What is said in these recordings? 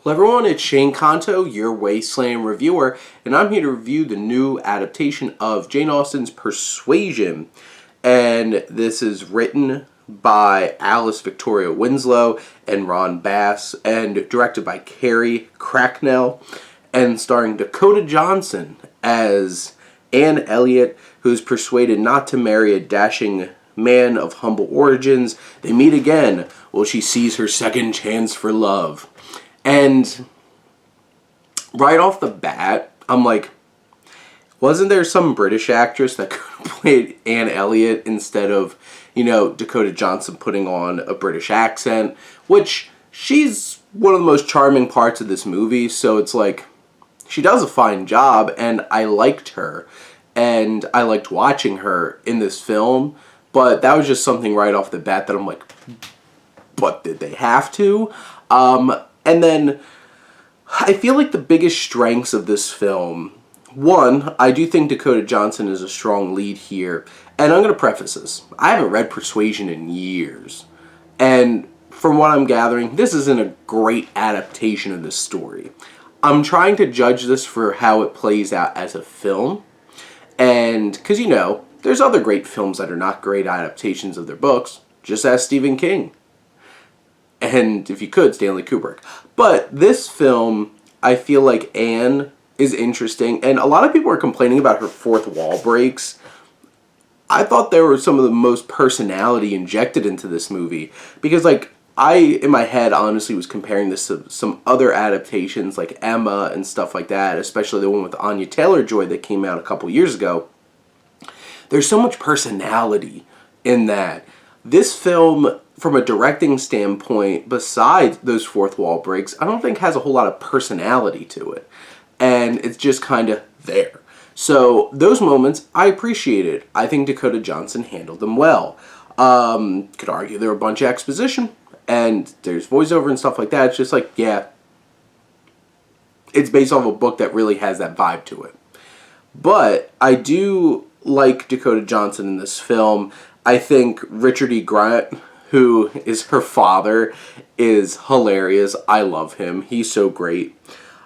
Hello everyone, it's Shane Kanto, your Wasteland reviewer, and I'm here to review the new adaptation of Jane Austen's Persuasion. And this is written by Alice Victoria Winslow and Ron Bass, and directed by Carrie, Cracknell, and starring Dakota Johnson as Anne Elliot, who's persuaded not to marry a dashing man of humble origins. They meet again while she sees her second chance for love. And right off the bat, I'm like, wasn't there some British actress that could have played Anne Elliot instead of, Dakota Johnson putting on a British accent? Which, she's one of the most charming parts of this movie, so it's like, she does a fine job, and I liked her. And I liked watching her in this film, but that was just something right off the bat that I'm like, but did they have to? And then, I feel like the biggest strengths of this film, one, I do think Dakota Johnson is a strong lead here. And I'm going to preface this. I haven't read Persuasion in years. And from what I'm gathering, this isn't a great adaptation of this story. I'm trying to judge this for how it plays out as a film. And, because there's other great films that are not great adaptations of their books. Just ask Stephen King. And if you could, Stanley Kubrick. But this film, I feel like Anne is interesting. And a lot of people are complaining about her fourth wall breaks. I thought there were some of the most personality injected into this movie. Because, I, in my head, honestly was comparing this to some other adaptations like Emma and stuff like that. Especially the one with Anya Taylor-Joy that came out a couple years ago. There's so much personality in that. This film, from a directing standpoint, besides those fourth wall breaks, I don't think has a whole lot of personality to it. And it's just kind of there. So those moments, I appreciated. I think Dakota Johnson handled them well. Could argue they're a bunch of exposition, and there's voiceover and stuff like that. It's just like, yeah, it's based off a book that really has that vibe to it. But I do like Dakota Johnson in this film. I think Richard E. Grant, who is her father, is hilarious. I love him. He's so great.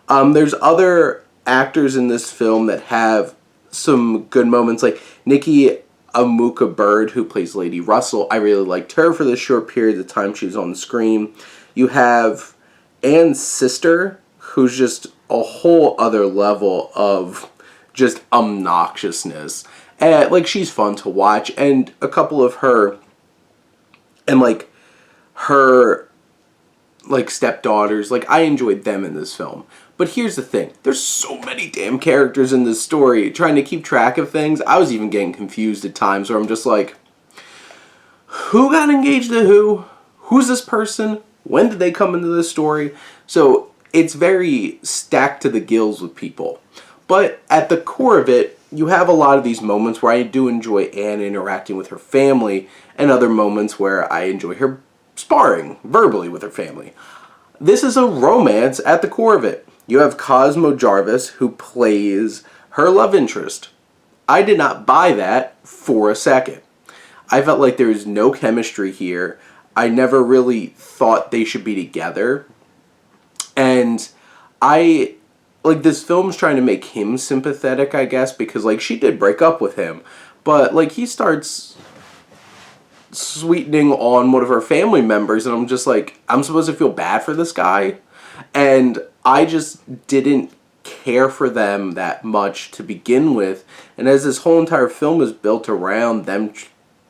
There's other actors in this film that have some good moments, like Nikki Amuka Bird, who plays Lady Russell. I really liked her for the short period of time she was on the screen. You have Anne's sister, who's just a whole other level of just obnoxiousness. And, she's fun to watch. And a couple of her, and, her, stepdaughters, I enjoyed them in this film. But here's the thing. There's so many damn characters in this story. Trying to keep track of things, I was even getting confused at times where I'm just like, who got engaged to who? Who's this person? When did they come into this story? So, it's very stacked to the gills with people. But at the core of it, you have a lot of these moments where I do enjoy Anne interacting with her family, and other moments where I enjoy her sparring verbally with her family. This is a romance at the core of it. You have Cosmo Jarvis, who plays her love interest. I did not buy that for a second. I felt like there was no chemistry here. I never really thought they should be together. And this film's trying to make him sympathetic, I guess, because, she did break up with him. But, he starts sweetening on one of her family members, and I'm just like, I'm supposed to feel bad for this guy? And I just didn't care for them that much to begin with. And as this whole entire film is built around them,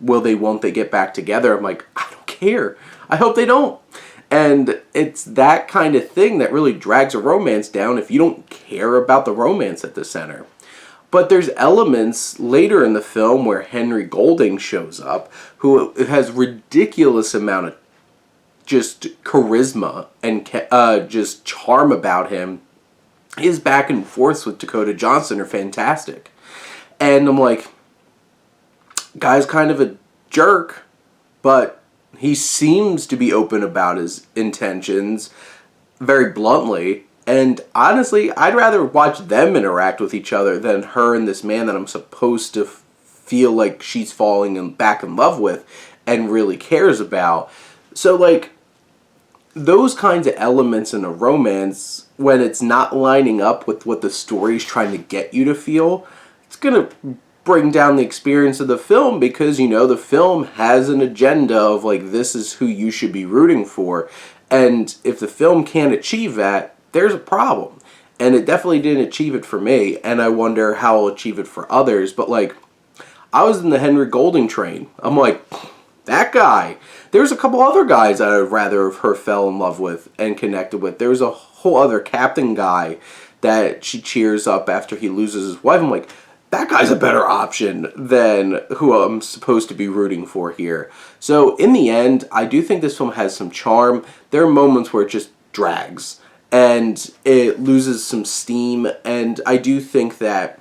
won't they get back together? I'm like, I don't care. I hope they don't. And it's that kind of thing that really drags a romance down if you don't care about the romance at the center. But there's elements later in the film where Henry Golding shows up, who has ridiculous amount of just charisma and just charm about him. His back and forths with Dakota Johnson are fantastic. And I'm like, guy's kind of a jerk, but he seems to be open about his intentions very bluntly. And honestly, I'd rather watch them interact with each other than her and this man that I'm supposed to feel like she's falling back in love with and really cares about. So, those kinds of elements in a romance, when it's not lining up with what the story's trying to get you to feel, it's going to bring down the experience of the film, because, you know, the film has an agenda of, like, this is who you should be rooting for. And if the film can't achieve that, there's a problem. And it definitely didn't achieve it for me, and I wonder how it'll achieve it for others. But, like, I was in the Henry Golding train. I'm like, that guy. There's a couple other guys I would rather have her fell in love with and connected with. There's a whole other captain guy that she cheers up after he loses his wife. I'm like, that guy's a better option than who I'm supposed to be rooting for here. So in the end, I do think this film has some charm. There are moments where it just drags and it loses some steam, and I do think that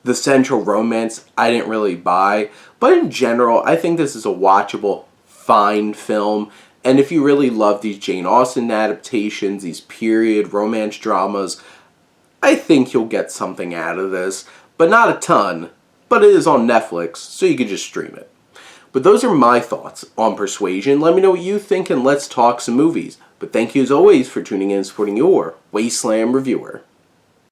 the central romance I didn't really buy. But in general, I think this is a watchable, fine film. And if you really love these Jane Austen adaptations, these period romance dramas, I think you'll get something out of this. But not a ton. But it is on Netflix, so you can just stream it. But those are my thoughts on Persuasion. Let me know what you think, and let's talk some movies. But thank you as always for tuning in and supporting your Wasteland reviewer.